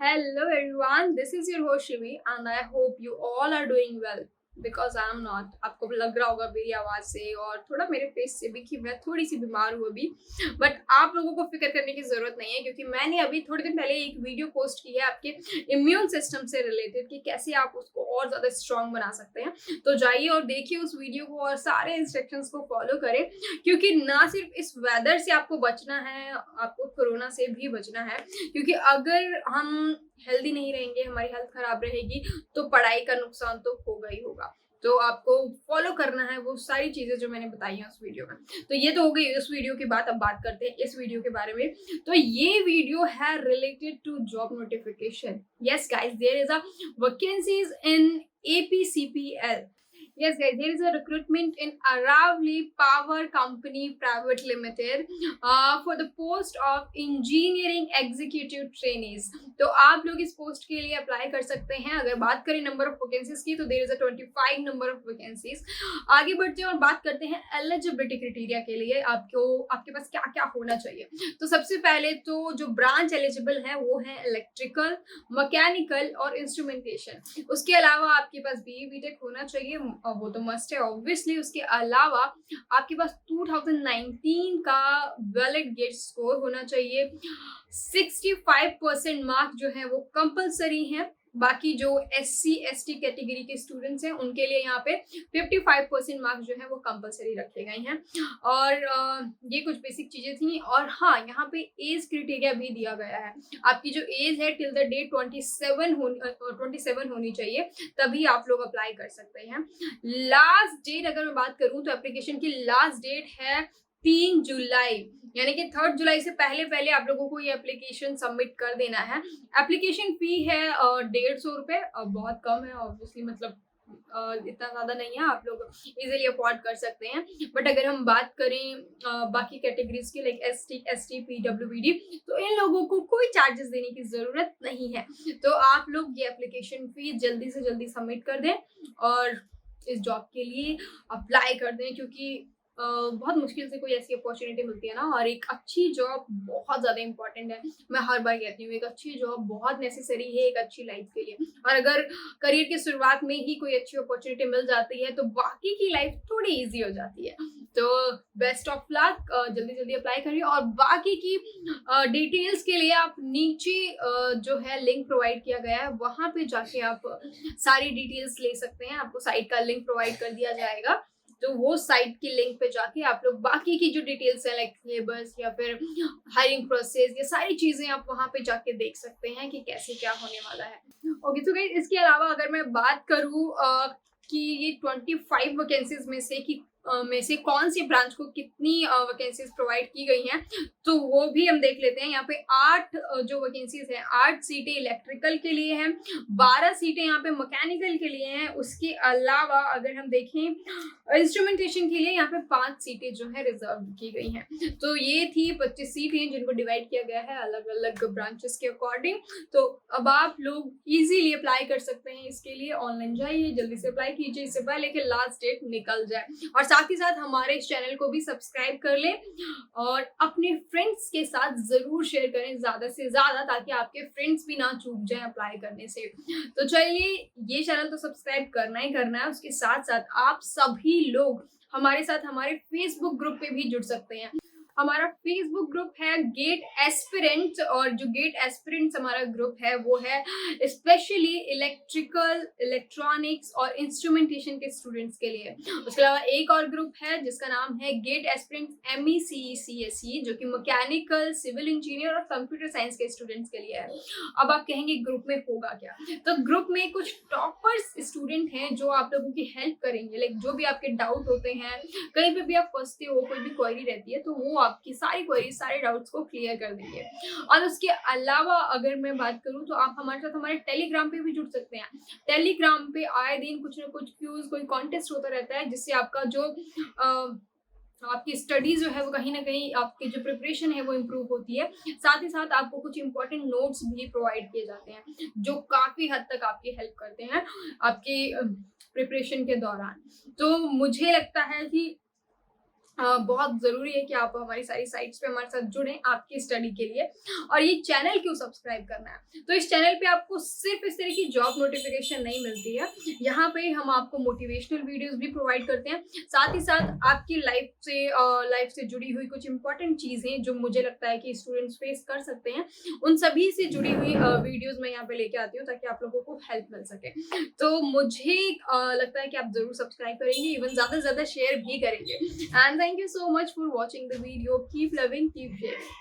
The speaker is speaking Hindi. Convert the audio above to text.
Hello everyone, this is your host Shivi and I hope you all are doing well because I am not. आपको लग रहा होगा मेरी आवाज़ से और थोड़ा मेरे फेस से भी कि मैं थोड़ी सी बीमार हूँ अभी, बट आप लोगों को फिक्र करने की ज़रूरत नहीं है क्योंकि मैंने अभी थोड़े दिन पहले एक वीडियो पोस्ट की है आपके इम्यून सिस्टम से रिलेटेड कि कैसे आप उसको और ज़्यादा स्ट्रॉन्ग बना सकते हैं। तो जाइए और देखिए उस वीडियो को और सारे इंस्ट्रक्शंस को फॉलो करें क्योंकि ना सिर्फ इस वेदर से आपको बचना है, आपको कोरोना से भी बचना है क्योंकि अगर हम हेल्दी नहीं रहेंगे, हमारी हेल्थ खराब रहेगी तो पढ़ाई का नुकसान तो होगा ही होगा। तो आपको फॉलो करना है वो सारी चीजें जो मैंने बताई हैं उस वीडियो में। तो ये तो हो गई उस वीडियो की बात। अब बात करते हैं इस वीडियो के बारे में। तो ये वीडियो है related to job notification. Yes guys, there is a vacancies in APCPL. Yes, guys, there is a recruitment in Aravali Power Company Private Limited for the post of engineering executive trainees. तो आप लोग इस पोस्ट के लिए अप्लाई कर सकते हैं। अगर बात करें नंबर ऑफ वैकेंसीज की तो there is a 25 number of vacancies. आगे बढ़ते हैं और बात करते हैं एलिजिबिलिटी क्राइटेरिया के लिए आपके पास क्या क्या होना चाहिए। तो सबसे पहले तो जो ब्रांच एलिजिबल है वो है इलेक्ट्रिकल, मैकेनिकल और इंस्ट्रूमेंटेशन। उसके अलावा आपके पास BE BTech होना चाहिए, वो तो मस्ट है ऑब्वियसली। उसके अलावा आपके पास 2019 का वैलिड गेट स्कोर होना चाहिए। 65% मार्क जो है वो कंपलसरी है। बाकी जो SC ST कैटेगरी के स्टूडेंट्स हैं उनके लिए यहाँ पे 55% मार्क्स जो है वो कंपलसरी रखे गए हैं। और ये कुछ बेसिक चीजें थी। और हाँ, यहाँ पे एज क्राइटेरिया भी दिया गया है। आपकी जो एज है टिल द डेट 27 होनी चाहिए, तभी आप लोग अप्लाई कर सकते हैं। लास्ट डेट अगर मैं बात करूं तो एप्लीकेशन की लास्ट डेट है 3 जुलाई, यानी कि 3 जुलाई से पहले आप लोगों को ये एप्लीकेशन सबमिट कर देना है। एप्लीकेशन फी है 150 रुपये, बहुत कम है ऑब्वियसली, मतलब इतना ज़्यादा नहीं है, आप लोग इजीली अफोर्ड कर सकते हैं। बट अगर हम बात करें बाकी कैटेगरीज की लाइक ST ST PWD, तो इन लोगों को कोई चार्जेस देने की ज़रूरत नहीं है। तो आप लोग ये एप्लीकेशन फी जल्दी से जल्दी सबमिट कर दें और इस जॉब के लिए अप्लाई कर दें क्योंकि बहुत मुश्किल से कोई ऐसी अपॉर्चुनिटी मिलती है ना। और एक अच्छी जॉब बहुत ज़्यादा इंपॉर्टेंट है। मैं हर बार कहती हूँ एक अच्छी जॉब बहुत नेसेसरी है एक अच्छी लाइफ के लिए। और अगर करियर की शुरुआत में ही कोई अच्छी अपॉर्चुनिटी मिल जाती है तो बाकी की लाइफ थोड़ी ईजी हो जाती है। तो बेस्ट ऑफ लक, जल्दी जल्दी अप्लाई करिए। और बाकी की डिटेल्स के लिए आप नीचे जो है लिंक प्रोवाइड किया गया है, वहाँ पे जाके आप सारी डिटेल्स ले सकते हैं। आपको साइट का लिंक प्रोवाइड कर दिया जाएगा, तो वो साइट की लिंक पे जाके आप लोग बाकी की जो डिटेल्स है लाइक सिलेबस या फिर हायरिंग प्रोसेस, ये सारी चीजें आप वहाँ पे जाके देख सकते हैं कि कैसे क्या होने वाला है। ओके, तो गाइस इसके अलावा अगर मैं बात करूँ कि ये 25 वैकेंसीज में से कौन सी ब्रांच को कितनी वैकेंसीज प्रोवाइड की गई हैं, तो वो भी हम देख लेते हैं। यहाँ पे 8 जो वैकेंसीज हैं, 8 सीटें इलेक्ट्रिकल के लिए हैं, 12 सीटें यहाँ पे मैकेनिकल के लिए हैं। उसके अलावा अगर हम देखें इंस्ट्रूमेंटेशन के लिए यहाँ पे 5 सीटें जो है रिजर्व की गई हैं। तो ये थी 25 सीटें जिनको डिवाइड किया गया है अलग अलग ब्रांचेस के अकॉर्डिंग। तो अब आप लोग इजीली अप्लाई कर सकते हैं इसके लिए। ऑनलाइन जाइए, जल्दी से अप्लाई कीजिए इससे पहले कि लास्ट डेट निकल जाए। और साथ ही साथ हमारे इस चैनल को भी सब्सक्राइब कर लें और अपने फ्रेंड्स के साथ जरूर शेयर करें ज़्यादा से ज़्यादा, ताकि आपके फ्रेंड्स भी ना चूक जाएं अप्लाई करने से। तो चलिए, ये चैनल तो सब्सक्राइब करना ही करना है। उसके साथ साथ आप सभी लोग हमारे साथ हमारे फेसबुक ग्रुप पे भी जुड़ सकते हैं। हमारा फेसबुक ग्रुप है गेट एस्पिरेंट्स, और जो गेट एस्पिरेंट्स हमारा ग्रुप है वो है स्पेशली इलेक्ट्रिकल, इलेक्ट्रॉनिक्स और इंस्ट्रूमेंटेशन के स्टूडेंट्स के लिए। उसके अलावा एक और ग्रुप है जिसका नाम है गेट एस्पिरेंट्स MECE CSE, जो कि मैकेनिकल, सिविल इंजीनियर और कंप्यूटर साइंस के स्टूडेंट्स के लिए है। अब आप कहेंगे ग्रुप में होगा क्या? तो ग्रुप में कुछ टॉपर्स स्टूडेंट हैं जो आप लोगों की हेल्प करेंगे। लाइक जो भी आपके डाउट होते हैं, कहीं पे भी आप फंसते हो, कोई भी क्वेरी रहती है, तो वो आपकी सारी क्वेरी, सारे डाउट्स को क्लियर कर देंगे। और उसके अलावा अगर मैं बात करूं तो आप हमारे साथ हमारे टेलीग्राम पे भी जुड़ सकते हैं। टेलीग्राम पे आए दिन कुछ ना कुछ क्यूज, कोई कॉन्टेस्ट होता रहता है जिससे आपका जो आपकी स्टडी जो है वो कहीं ना कहीं, आपकी जो प्रिपरेशन है वो इम्प्रूव होती है। साथ ही साथ आपको कुछ इंपॉर्टेंट नोट्स भी प्रोवाइड किए जाते हैं जो काफ़ी हद तक आपकी हेल्प करते हैं आपकी प्रिपरेशन के दौरान। तो मुझे लगता है कि बहुत ज़रूरी है कि आप हमारी सारी साइट्स पे हमारे साथ जुड़ें आपकी स्टडी के लिए। और ये चैनल क्यों सब्सक्राइब करना है, तो इस चैनल पे आपको सिर्फ इस तरह की जॉब नोटिफिकेशन नहीं मिलती है, यहाँ पे हम आपको मोटिवेशनल वीडियोस भी प्रोवाइड करते हैं, साथ ही साथ आपकी लाइफ से जुड़ी हुई कुछ इंपॉर्टेंट चीज़ें जो मुझे लगता है कि स्टूडेंट्स फेस कर सकते हैं, उन सभी से जुड़ी हुई वीडियोस मैं यहाँ पे लेके आती हूँ ताकि आप लोगों को हेल्प मिल सके। तो मुझे लगता है कि आप जरूर सब्सक्राइब करेंगे, इवन ज़्यादा से ज़्यादा शेयर भी करेंगे। And thank you so much for watching the video. Keep loving, keep sharing.